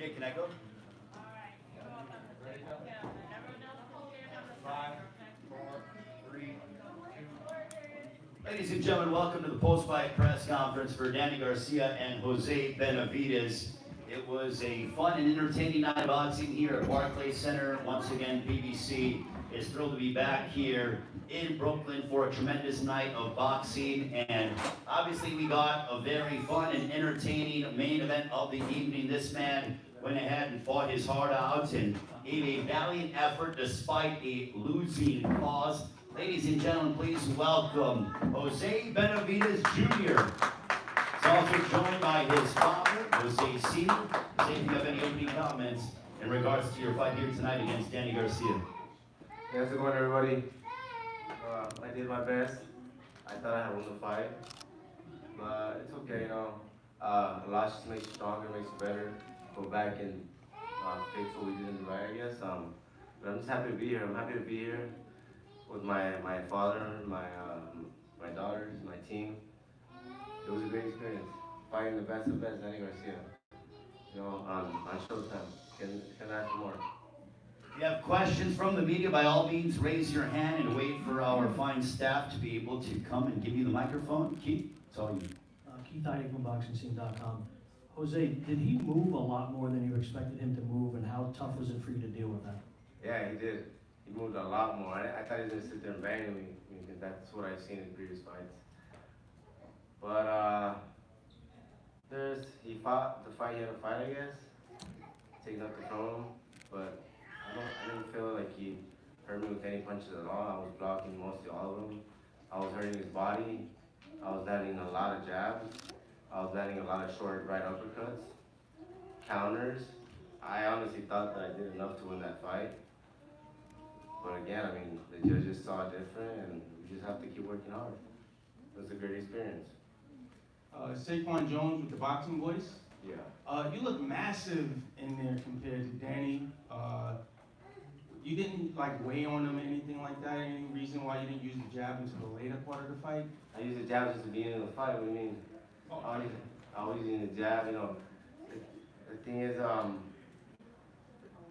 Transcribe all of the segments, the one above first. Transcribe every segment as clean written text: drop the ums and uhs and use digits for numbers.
Jay, can I go? Five, four, three, two. Ladies and gentlemen, welcome to the post-fight press conference for Danny Garcia and Jose Benavidez. It was a fun and entertaining night of boxing here at Barclays Center. Once again, PBC is thrilled to be back here in Brooklyn for a tremendous night of boxing. And obviously we got a very fun and entertaining main event of the evening. This man went ahead and fought his heart out and gave a valiant effort despite a losing cause. Ladies and gentlemen, please welcome Jose Benavidez Jr. He's also joined by his father, Jose Sr. Jose, if you have any opening comments in regards to your fight here tonight against Danny Garcia. Hey, how's it going, everybody? I did my best. I thought I had won the fight, but it's okay, you know. A loss just makes you stronger, makes you better. Go back and fix what we didn't do right, I guess. But I'm just happy to be here. I'm happy to be here with my father, my daughters, my team. It was a great experience. Fighting the best of best, Danny Garcia. You know, on Showtime. Can ask for more. If you have questions from the media, by all means, raise your hand and wait for our fine staff to be able to come and give you the microphone. Keith, it's all you. Keith Heidig from BoxingScene.com. Jose, did he move a lot more than you expected him to move, and how tough was it for you to deal with that? Yeah, he did. He moved a lot more. I thought he was going to sit there and bang me, because that's what I've seen in previous fights. But he fought the fight he had to fight, I guess. Take nothing from him, but I didn't feel like he hurt me with any punches at all. I was blocking mostly all of them. I was hurting his body. I was landing a lot of jabs. I was landing a lot of short right uppercuts, counters. I honestly thought that I did enough to win that fight. But again, I mean, the judges saw it different, and we just have to keep working hard. It was a great experience. Saquon Jones with the Boxing Voice. Yeah. You look massive in there compared to Danny. You didn't like weigh on him or anything like that? Any reason why you didn't use the jab until the later part of the fight? I used the jab since the beginning of the fight. What do you mean? I was using the jab, you know. The thing is,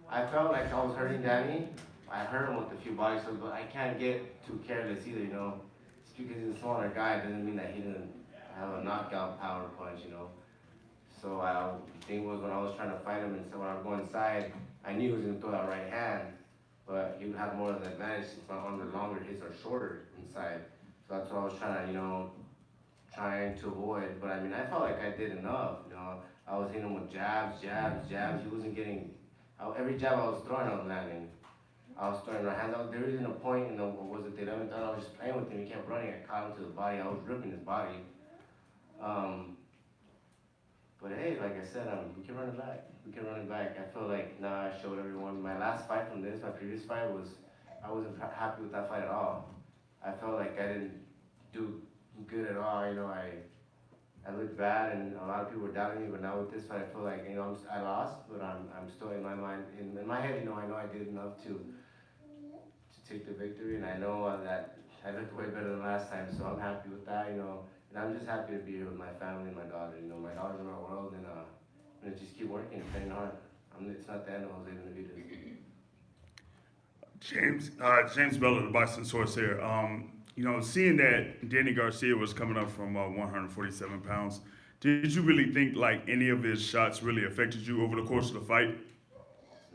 I felt like I was hurting Danny. I hurt him with a few body shots, but I can't get too careless either, you know. Just because he's a smaller guy doesn't mean that he didn't have a knockout power punch, you know. So the thing was, when I was trying to fight him, and so when I was going inside, I knew he was going to throw that right hand, but he would have more of the advantage since my arms are longer, his are shorter inside. So that's what I was trying to, you know, trying to avoid. But I mean, I felt like I did enough, you know. I was hitting him with jabs. He wasn't getting, every jab I was throwing, I was landing. I was throwing my hands out. There isn't a point in the, what was it, the 11th round, I was just playing with him. He kept running. I caught him to the body. I was ripping his body. But hey, like I said, we can run it back. We can run it back. I feel like now I showed everyone. My last fight from this, my previous fight I wasn't happy with that fight at all. I felt like I didn't do good at all. You know, I looked bad, and a lot of people were doubting me. But now with this fight, I feel like, you know, I lost, but I'm still in my mind, in my head, you know I did enough to take the victory, and I know that I looked way better than last time. So I'm happy with that, you know. And I'm just happy to be here with my family and my daughter. You know, my daughter's in my world, and I'm gonna just keep working and training hard. It's not the end of Jose Benavidez. James Bell, the boxing source here. You know, seeing that Danny Garcia was coming up from 147 pounds, did you really think like any of his shots really affected you over the course of the fight?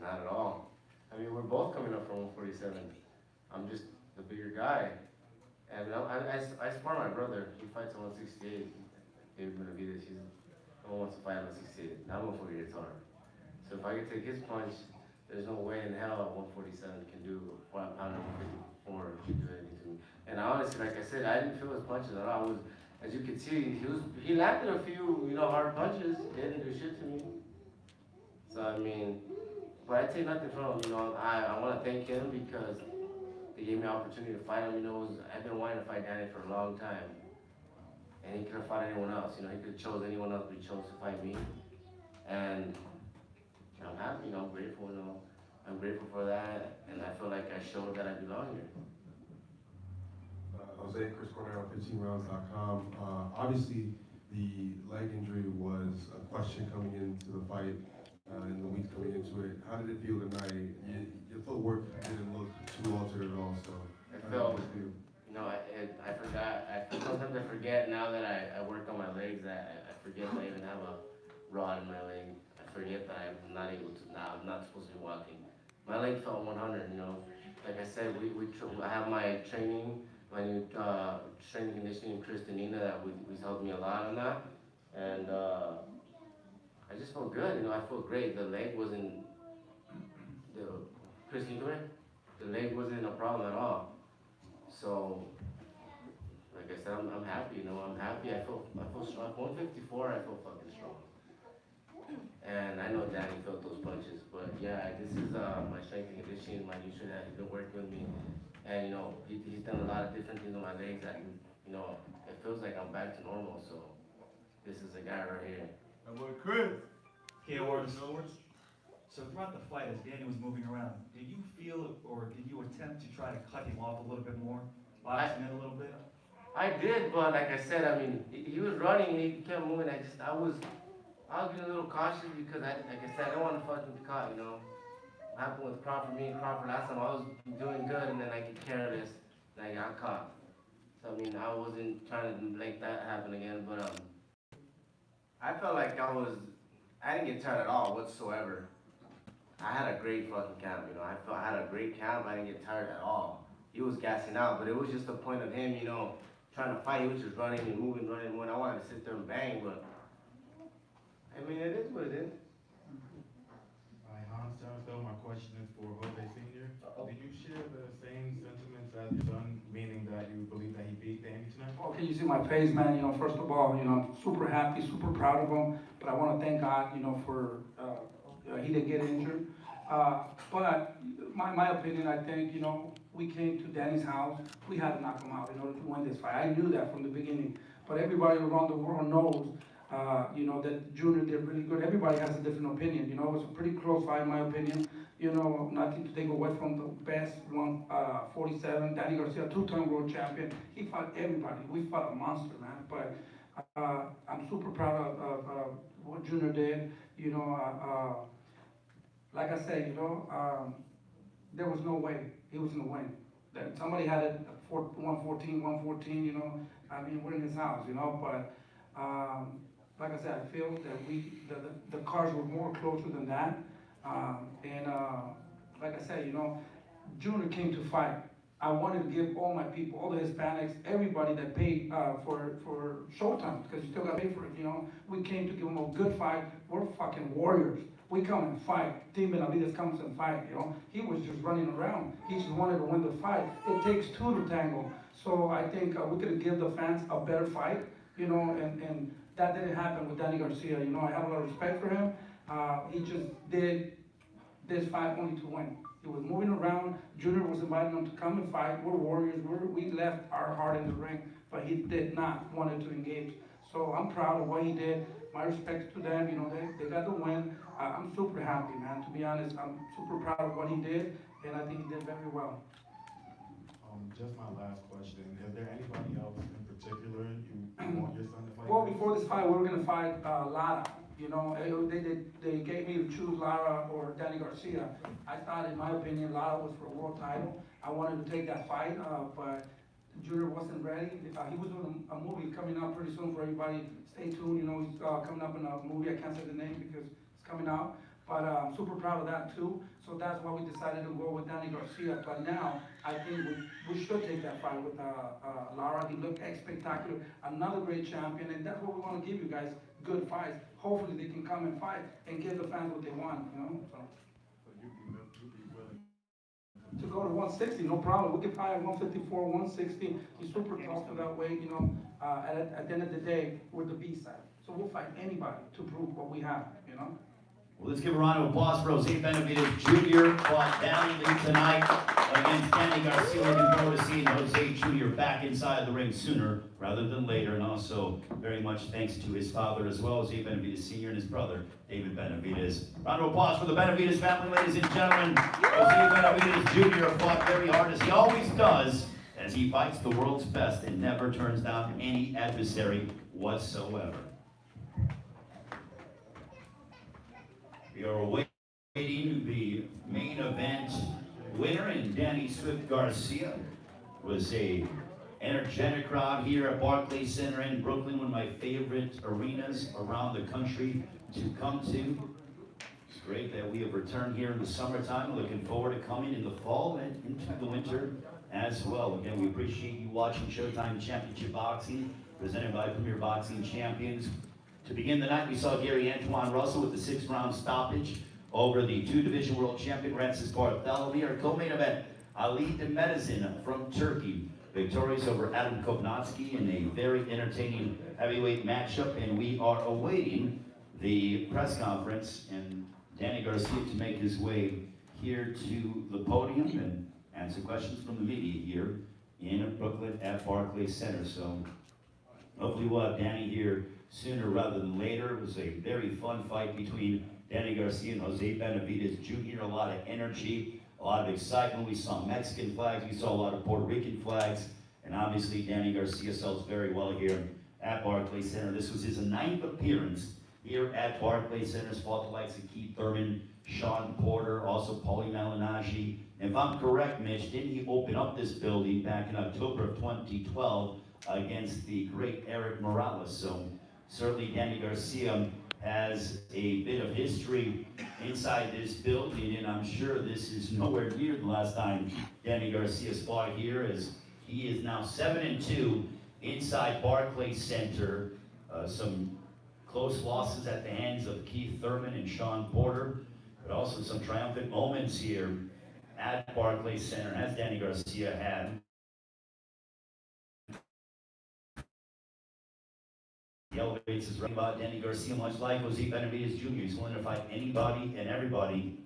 Not at all. I mean, we're both coming up from 147. I'm just the bigger guy. And I spar my brother. He fights at 168. David Benavidez, he wants to fight at 168. Now 148 is hard. So if I can take his punch, there's no way in hell at 147 can do a pounder 154 can do anything to me. And honestly, like I said, I didn't feel his punches at all. As you can see, he landed a few, you know, hard punches. He didn't do shit to me. So I mean, but I take nothing from him. You know, I want to thank him because they gave me an opportunity to fight him. You know, I've been wanting to fight Danny for a long time. And he could have fought anyone else. You know, he could have chose anyone else, but he chose to fight me. And I'm happy, you know, I'm grateful, you know. I'm grateful for that, and I feel like I showed that I belong here. Jose, Chris Cornell, 15rounds.com. Obviously, the leg injury was a question coming into the fight. in the weeks coming into it. How did it feel tonight? Your footwork didn't look too altered at all, so It how felt, did it feel? I forgot. Sometimes I forget now that I work on my legs. I forget that I even have a rod in my leg. I forget that I'm not able to now. I'm not supposed to be walking. My leg felt 100. Like I said, I have my training, my new strength and conditioning, Kristinina, that was helped me a lot on that, and I just felt good. I felt great. The leg wasn't Christine, come here. The leg wasn't a problem at all. So, like I said, I'm happy. I'm happy. I feel strong. 154, I feel fucking strong. And I know Danny felt those punches, but yeah, this is my strength and conditioning, my nutrition that he's been working with me, and he's done a lot of different things on my legs that it feels like I'm back to normal. So this is a guy right here. My boy Chris. KORs. So throughout the fight, as Danny was moving around, did you feel or did you attempt to try to cut him off a little bit more, boxing in a little bit? I did, but like I said, I mean, he was running and he kept moving. I was getting a little cautious because like I said, I don't want to fucking be caught. What happened with Crawford, me and Crawford last time, I was doing good and then I get careless and I got caught. So I mean, I wasn't trying to make that happen again, but I felt like I didn't get tired at all whatsoever. I had a great fucking camp, I had a great camp. I didn't get tired at all. He was gassing out, but it was just the point of him, trying to fight. He was just running and moving, running and moving. I wanted to sit there and bang, but I mean, it is what it is. Hi, Hans Turnfeld. My question is for Jose Sr. Do you share the same sentiments as your son, meaning that you believe that he beat Danny tonight? Okay, you see my face, man. First of all, I'm super happy, super proud of him. But I want to thank God, for he didn't get injured. But my opinion, I think, we came to Danny's house. We had to knock him out in order to win this fight. I knew that from the beginning. But everybody around the world knows, that Junior did really good. Everybody has a different opinion. It was a pretty close fight, in my opinion. Nothing to take away from the best 147, Danny Garcia, two-time world champion. He fought everybody. We fought a monster, man. But I'm super proud of what Junior did. Like I said, there was no way he was gonna win. That somebody had it 114, I mean, we're in his house, but like I said, I feel that the cards were more closer than that. Like I said, Junior came to fight. I wanted to give all my people, all the Hispanics, everybody that paid for Showtime, because you still got to pay for it, We came to give them a good fight. We're fucking warriors. We come and fight. Team Benavidez comes and fight, He was just running around. He just wanted to win the fight. It takes two to tango. So I think we could give the fans a better fight, and that didn't happen with Danny Garcia. I have a lot of respect for him. He just did this fight only to win. He was moving around. Junior was inviting him to come and fight. We're warriors. We left our heart in the ring, but he did not want to engage. So I'm proud of what he did. My respects to them. They got the win. I'm super happy, man. To be honest, I'm super proud of what he did, and I think he did very well. Just my last question. Is there anybody else in particular you want your son to fight? Well, before this fight, we were gonna fight Lara. They gave me to choose Lara or Danny Garcia. I thought, in my opinion, Lara was for a world title. I wanted to take that fight, but Junior wasn't ready. He was doing a movie coming out pretty soon for everybody. Stay tuned. He's coming up in a movie. I can't say the name because it's coming out. But I'm super proud of that too. So that's why we decided to go with Danny Garcia. But now I think we should take that fight with Lara. He looked spectacular. Another great champion, and that's what we want to give you guys: good fights. Hopefully they can come and fight and give the fans what they want. So you'd be willing to go to 160, no problem. We can fight at 154, 160. He's super tough for that weight. At the end of the day, we're the B side. So we'll fight anybody to prove what we have. Well, let's give a round of applause for Jose Benavidez Jr. fought valiantly tonight against Danny Garcia. Looking forward to seeing Jose Jr. back inside the ring sooner rather than later. And also, very much thanks to his father as well, Jose Benavidez Sr. and his brother, David Benavidez. Round of applause for the Benavidez family, ladies and gentlemen. Jose Benavidez Jr. fought very hard, as he always does, as he fights the world's best and never turns down any adversary whatsoever. We are awaiting the main event winner, and Danny Swift Garcia was a energetic crowd here at Barclays Center in Brooklyn, one of my favorite arenas around the country to come to. It's great that we have returned here in the summertime. Looking forward to coming in the fall and into the winter as well. Again, we appreciate you watching Showtime Championship Boxing, presented by Premier Boxing Champions. To begin the night, we saw Gary Antoine Russell with the 6th-round stoppage over the 2-division world champion Francis Bartholomew. Our co-main event, Ali Demedicin from Turkey, victorious over Adam Kovnatsky in a very entertaining heavyweight matchup. And we are awaiting the press conference and Danny Garcia to make his way here to the podium and answer questions from the media here in Brooklyn at Barclays Center. So hopefully we'll have Danny here sooner rather than later. It was a very fun fight between Danny Garcia and Jose Benavidez Jr. A lot of energy, a lot of excitement. We saw Mexican flags, we saw a lot of Puerto Rican flags, and obviously Danny Garcia sells very well here at Barclays Center. This was his 9th appearance here at Barclays Center. He's fought the likes of Keith Thurman, Sean Porter, also Paulie Malignaggi. And if I'm correct, Mitch, didn't he open up this building back in October of 2012 against the great Eric Morales? So certainly Danny Garcia has a bit of history inside this building, and I'm sure this is nowhere near the last time Danny Garcia's fought here, as he is now 7-2 inside Barclays Center. Some close losses at the hands of Keith Thurman and Sean Porter, but also some triumphant moments here at Barclays Center, as Danny Garcia had. He elevates his right about Danny Garcia, much like Jose Benavidez Jr. He's willing to fight anybody and everybody.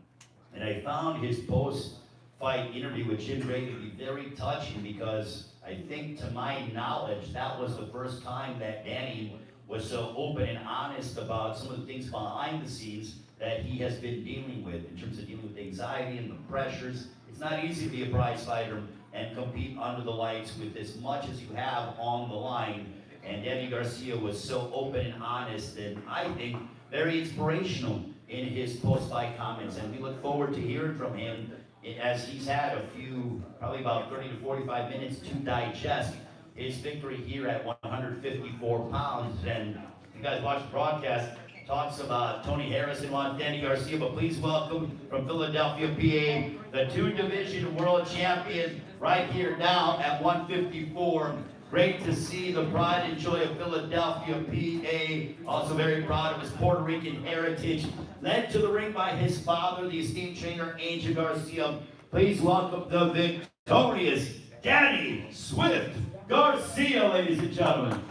And I found his post-fight interview with Jim Gray to be very touching, because I think, to my knowledge, that was the first time that Danny was so open and honest about some of the things behind the scenes that he has been dealing with, in terms of dealing with anxiety and the pressures. It's not easy to be a prize fighter and compete under the lights with as much as you have on the line. And Danny Garcia was so open and honest, and I think very inspirational in his post-fight comments. And we look forward to hearing from him as he's had a few, probably about 30 to 45 minutes to digest his victory here at 154 pounds. And you guys watch the broadcast, talks about Tony Harrison wants Danny Garcia, but please welcome from Philadelphia, PA, the 2-division world champion right here now at 154. Great to see the pride and joy of Philadelphia, PA. Also very proud of his Puerto Rican heritage. Led to the ring by his father, the esteemed trainer, Angel Garcia. Please welcome the victorious Danny Swift Garcia, ladies and gentlemen.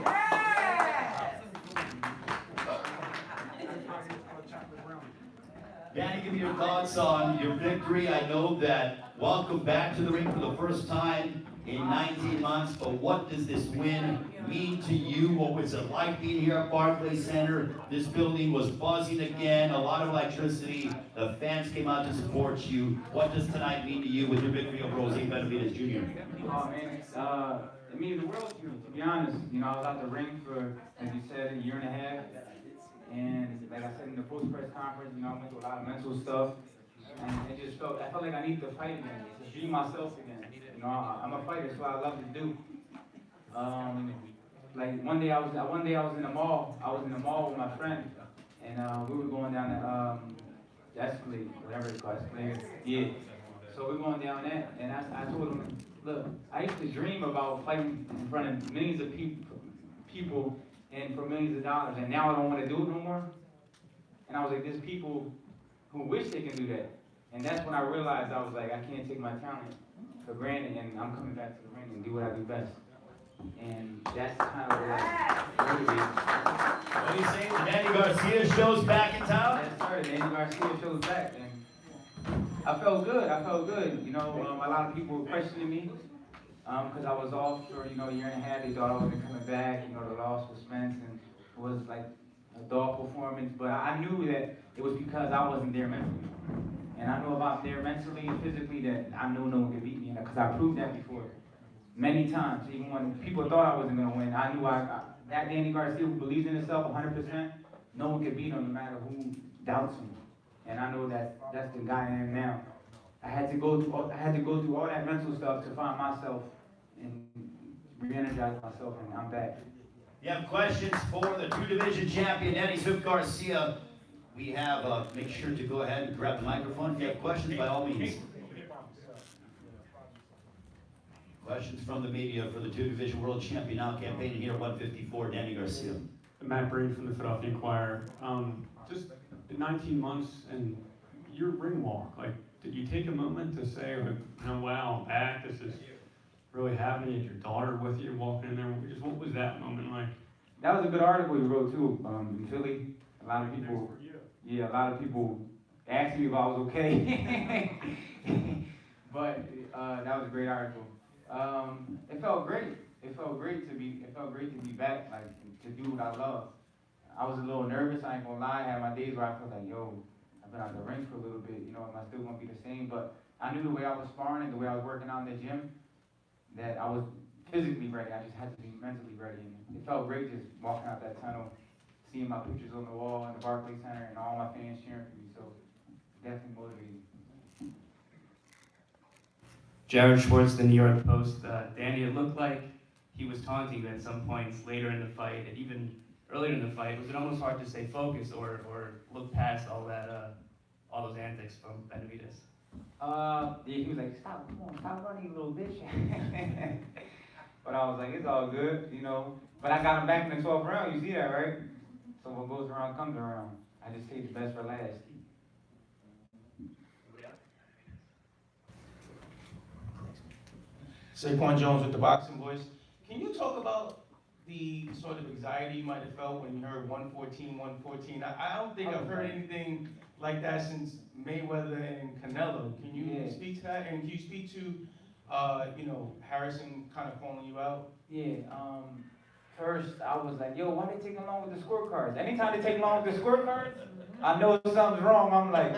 Danny, give me your thoughts on your victory. I know that welcome back to the ring for the first time in 19 months, but what does this win mean to you? What was it like being here at Barclays Center? This building was buzzing again, a lot of electricity. The fans came out to support you. What does tonight mean to you with your victory over Jose Benavidez Jr.? Oh man, it means the world to me, to be honest. You know, I was out the ring for, as you said, a year and a half. And like I said in the post-press conference, you know, I went through a lot of mental stuff. And I felt like I needed to fight again, to be myself again. You know, I'm a fighter, so I love to do. Like one day I was in the mall. I was in the mall with my friend, and we were going down the Escalade, whatever it's called, Escalade. Yeah. So we're going down that, and I told him, look, I used to dream about fighting in front of millions of people and for millions of dollars, and now I don't want to do it no more. And I was like, there's people who wish they can do that. And that's when I realized, I was like, I can't take my talent for granted, and I'm coming back to the ring and do what I do best. And that's kind of what I really. What do you say? Danny Garcia shows back in town? Yes, sir. Danny Garcia shows back, and I felt good. You know, a lot of people were questioning me because I was off for, you know, a year and a half. They thought I wasn't coming back. You know, the loss with Spence and it was like a dog performance. But I knew that it was because I wasn't there mentally. And I know about there mentally and physically that I knew no one could beat me because I proved that before. Many times, even when people thought I wasn't going to win, I knew that Danny Garcia who believes in himself 100%, no one could beat him no matter who doubts him. and I know that that's the guy I am now. I had to go through all that mental stuff to find myself and re-energize myself, and I'm back. You have questions for the two-division champion, Danny Garcia. We have, make sure to go ahead and grab the microphone. If you have questions, by all means. Questions from the media for the two-division world champion now campaigning here at 154, Danny Garcia. Matt Breen from the Philadelphia Inquirer. Just the 19 months and your ring walk, like, did you take a moment to say, like, oh, wow, I'm back, this is really happening? You had your daughter with you walking in there. Just what was that moment like? That was a good article you wrote too, in Philly. A lot of people asked me if I was okay. But that was a great article. It felt great. It felt great to be back, like to do what I love. I was a little nervous, I ain't gonna lie. I had my days where I felt like, yo, I've been out the ring for a little bit, you know, am I still gonna be the same? But I knew the way I was sparring and the way I was working out in the gym, that I was physically ready. I just had to be mentally ready. And it felt great just walking out that tunnel, seeing my pictures on the wall in the Barclays Center and all my fans cheering for me. So definitely motivated. Jared Schwartz, the New York Post. Danny, it looked like he was taunting you at some points later in the fight, and even earlier in the fight. Was it almost hard to stay focused or look past all that, all those antics from Benavidez? Yeah, he was like, stop running, you little bitch. But I was like, it's all good, you know. But I got him back in the 12th round, you see that, right? So what goes around comes around. I just saved the best for last. Saquon Jones with the Boxing Voice. Can you talk about the sort of anxiety you might have felt when you heard 114? I don't think I've heard anything like that since Mayweather and Canelo. Can you speak to that? And can you speak to, you know, Harrison kind of calling you out? Yeah, first I was like, yo, why they taking long with the scorecards? Anytime they take long with the scorecards, I know something's wrong. I'm like,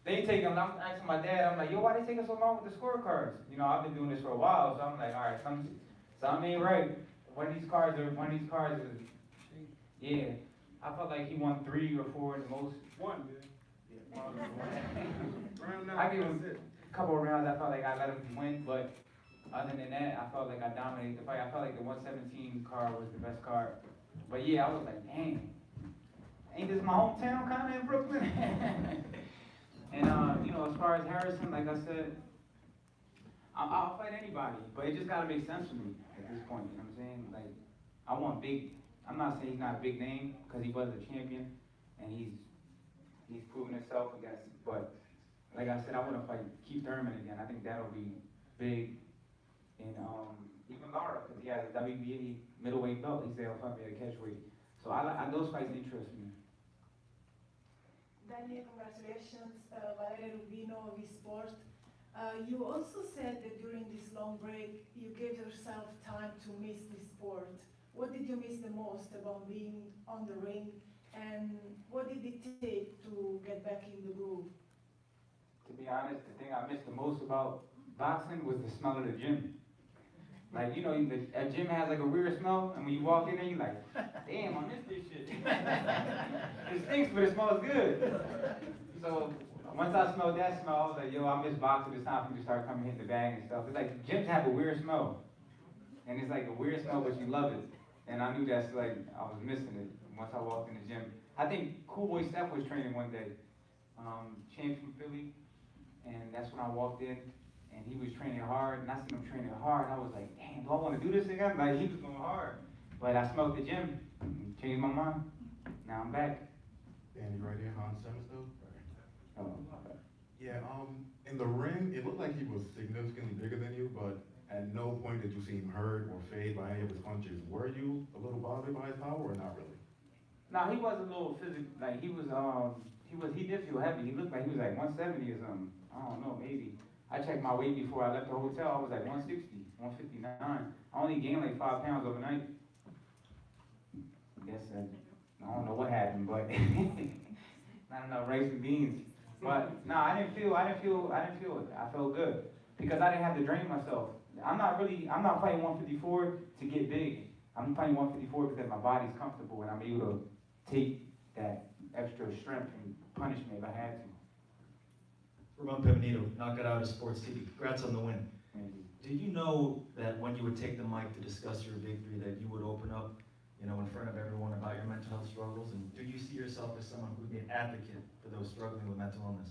they taking, I'm asking my dad, I'm like, yo, why they taking so long with the scorecards? You know, I've been doing this for a while, so I'm like, all right, something ain't right. One of these cards is, yeah. I felt like he won 3 or 4 at the most. One, I gave him a couple of rounds, I felt like I let him win, but other than that, I felt like I dominated the fight. I felt like the 117 card was the best card. But yeah, I was like, dang, ain't this my hometown kind of in Brooklyn? And you know, as far as Harrison, like I said, I'll fight anybody, but it just gotta make sense to me at this point, you know what I'm saying? Like, I want big, I'm not saying he's not a big name, because he was a champion, and he's proven himself against, but like I said, I want to fight Keith Thurman again. I think that'll be big. And even Lara, because he has a WBA middleweight belt, he said he'll fight me at a catchweight. So those fights interest me. Daniel, congratulations, Valeria Rubino of eSport. You also said that during this long break, you gave yourself time to miss the sport. What did you miss the most about being on the ring, and what did it take to get back in the groove? To be honest, the thing I missed the most about boxing was the smell of the gym. Like, you know, a gym has like a weird smell, and when you walk in there, you're like, damn, I missed this shit. It stinks, but it smells good. So once I smelled that smell, I was like, yo, I miss boxing. It's time for me to start coming, hitting the bag and stuff. It's like gyms have a weird smell, and it's like a weird smell, but you love it. And I knew that's like I was missing it once I walked in the gym. I think Cool Boy Steph was training one day, champ from Philly, and that's when I walked in. And he was training hard, and I seen him training hard, and I was like, damn, do I want to do this again? Like, he was going hard. But I smelled the gym, changed my mind. Now I'm back. Danny, right here, Hans Summerfield. Oh. Yeah, in the ring, it looked like he was significantly bigger than you, but at no point did you see him hurt or fade by any of his punches. Were you a little bothered by his power or not really? No, he was a little physical, like he did feel heavy. He looked like he was like 170 or something. I don't know, maybe. I checked my weight before I left the hotel. I was like 160, 159. I only gained like 5 pounds overnight. I guess I don't know what happened, but not enough rice and beans. But no, I didn't feel it. I felt good because I didn't have to drain myself. I'm not fighting 154 to get big. I'm fighting 154 because my body's comfortable and I'm able to take that extra strength and punish me if I had to. Ramon Pevenito, Knockout Out of Sports TV. Congrats on the win. Did you know that when you would take the mic to discuss your victory that you would open up, you know, in front of everyone about your mental health struggles? And do you see yourself as someone who would be an advocate for those struggling with mental illness?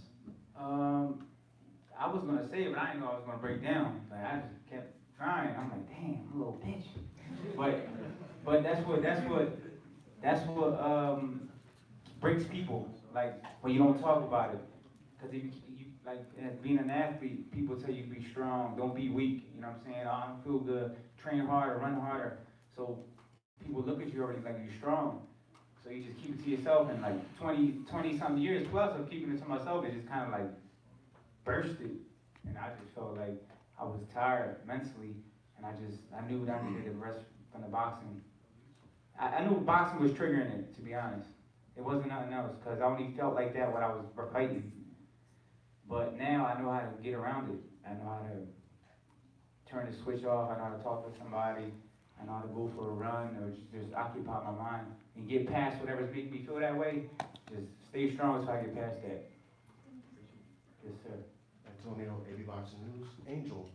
I was gonna say it, but I didn't know I was gonna break down. Like I just kept trying. I'm like, damn, I'm a little bitch. But that's what breaks people. Like when you don't talk about it, because you like as being an athlete, people tell you be strong, don't be weak. You know what I'm saying? I don't feel good, train harder, run harder. So people look at you already like you're strong. So you just keep it to yourself, and like 20 something years plus of keeping it to myself, it just kind of like bursted. And I just felt like I was tired mentally, and I knew that I needed a rest from the boxing. I knew boxing was triggering it, to be honest. It wasn't nothing else, because I only felt like that when I was fighting. But now I know how to get around it. I know how to turn the switch off. I know how to talk to somebody. I know how to go for a run or just occupy my mind and get past whatever's making me feel that way. Just stay strong until I get past that. Yes, sir. Antonio, AB Boxing News. Angel,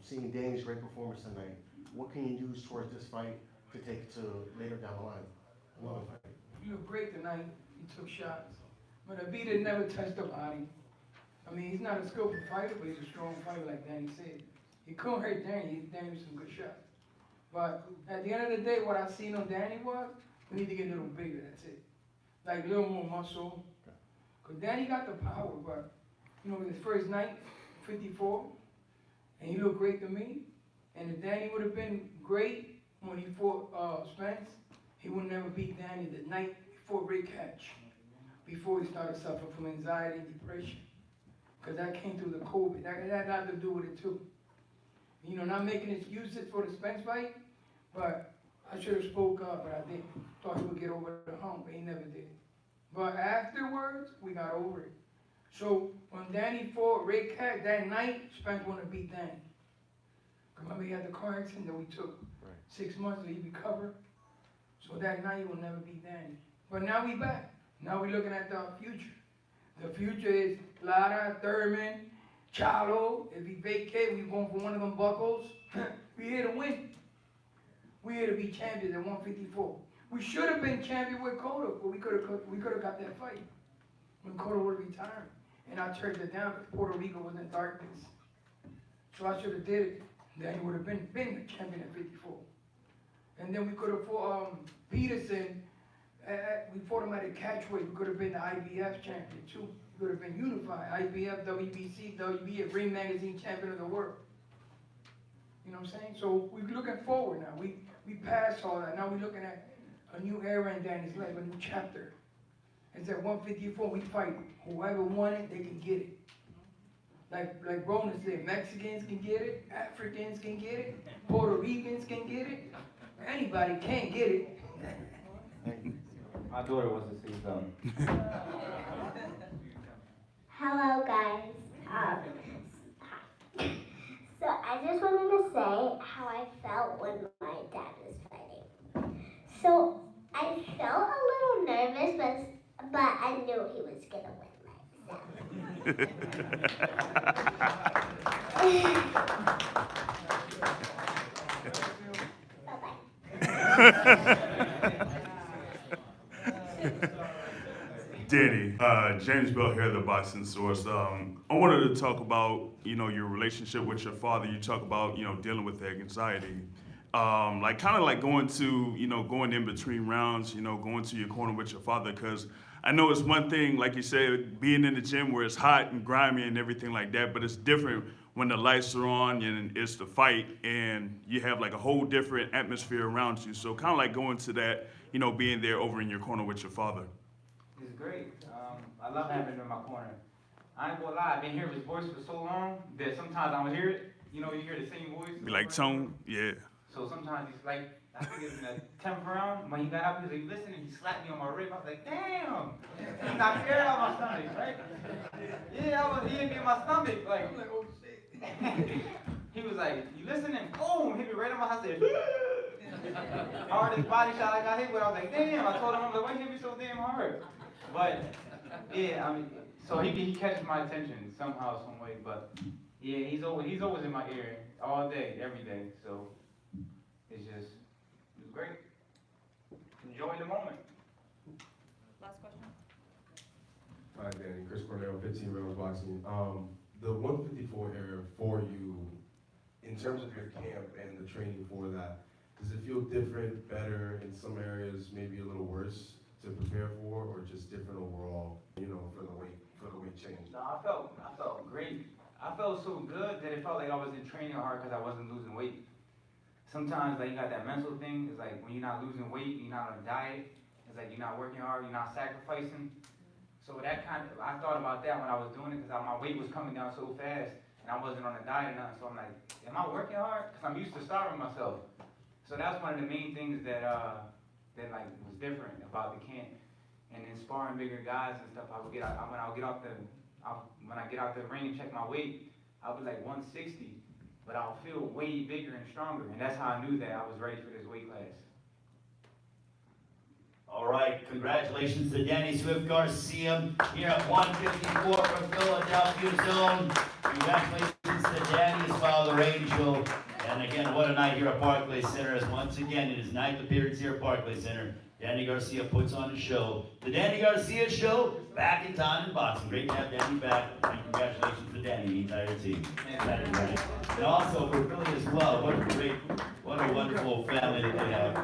seeing Danny's great performance tonight, what can you use towards this fight to take it to later down the line? Another fight. You look great tonight. You took shots. Benavidez never touched the body. I mean, he's not a skillful fighter, but he's a strong fighter, like Danny said. He couldn't hurt Danny. He hit Danny with some good shots. But at the end of the day, what I seen on Danny was, we need to get a little bigger, that's it. Like a little more muscle. Because Danny got the power, but, you know, his first night, 54, and he looked great to me. And if Danny would have been great when he fought Spence, he would never beat Danny the night before Ray Catch, before he started suffering from anxiety and depression. Because that came through the COVID. That had nothing to do with it too. You know, not making excuses for the Spence fight, but I should have spoke up, but I didn't. Thought he would get over the hump, but he never did. But afterwards, we got over it. So when Danny fought Ray Catch that night, Spence wanted to beat Danny. Remember, he had the car accident that we took 6 months till he recovered. So that night he will never beat Danny. But now we back. Now we're looking at the future. The future is Lara, Thurman, Chalo. If he vacate, we going for one of them buckles. We here to win. We here to be champions at 154. We should have been champion with Cotto, but we could have got that fight when Cotto would have retired. And I turned it down because Puerto Rico was in darkness. So I should have did it. Then he would have been the champion at 54. And then we could have fought Peterson. We fought him at a catchweight. We could have been the IBF champion too. We could have been unified. IBF, WBC, WBA, Ring Magazine champion of the world. You know what I'm saying? So we're looking forward now. We passed all that. Now we're looking at a new era in Danny's life, a new chapter. It's at 154, we fight. Whoever won it, they can get it. Like Rona said, Mexicans can get it, Africans can get it, Puerto Ricans can get it. Anybody can get it. My daughter wants to say something. Hello, guys. So I just wanted to say how I felt when my dad was fighting. So I felt a little nervous, but I knew he was gonna win Danny, James Bell here, the Boxing Source. I wanted to talk about, you know, your relationship with your father. You talk about, you know, dealing with anxiety. Like kind of like going in between rounds, you know, going to your corner with your father, because I know it's one thing, like you said, being in the gym where it's hot and grimy and everything like that, but it's different when the lights are on and it's the fight and you have like a whole different atmosphere around you. So kind of like going to that, you know, being there over in your corner with your father. It's great. I love having him in my corner. I ain't gonna lie, I've been hearing his voice for so long that sometimes I don't hear it. You know, you hear the same voice. Be like tone, yeah. So sometimes he's like, I think it's in the 10th round, when he got up, he was like, listen, and he slapped me on my rib. I was like, damn! He knocked air out my stomach, right? Yeah, he hit me in my stomach, like, I'm like, oh shit. He was like, you listening? Boom! Hit me right on my head. Hardest body shot I got hit with, I was like, damn! I told him, I was like, why you hit me so damn hard? But, yeah, I mean, So he catches my attention somehow, some way. But yeah, he's always in my ear all day, every day. So it's great. Enjoy the moment. Last question. Hi, Danny. Chris Cornell, 15 Rounds Boxing. The 154 era for you, in terms of your camp and the training for that, does it feel different, better, in some areas, maybe a little worse to prepare for, or just different overall, you know, for the weight change? No, I felt great. I felt so good that it felt like I wasn't training hard because I wasn't losing weight. Sometimes, like, you got that mental thing. It's like when you're not losing weight, you're not on a diet. It's like you're not working hard, you're not sacrificing. So that I thought about that when I was doing it because my weight was coming down so fast and I wasn't on a diet or nothing. So I'm like, am I working hard? Because I'm used to starving myself. So that's one of the main things that like was different about the camp. And then sparring bigger guys and stuff, when I get out the ring and check my weight, I'll be like 160, but I'll feel way bigger and stronger. And that's how I knew that I was ready for this weight class. All right, congratulations to Danny Swift Garcia here at 154 from Philadelphia Zone. Congratulations to Danny as well, the Angel. And again, what a night here at Barclays Center. As once again, in his ninth appearance here at Barclays Center, Danny Garcia puts on a show. The Danny Garcia Show, back in time in boxing. Great to have Danny back. And congratulations to Danny and the entire team. And also for Philly as well. What a wonderful family that they have.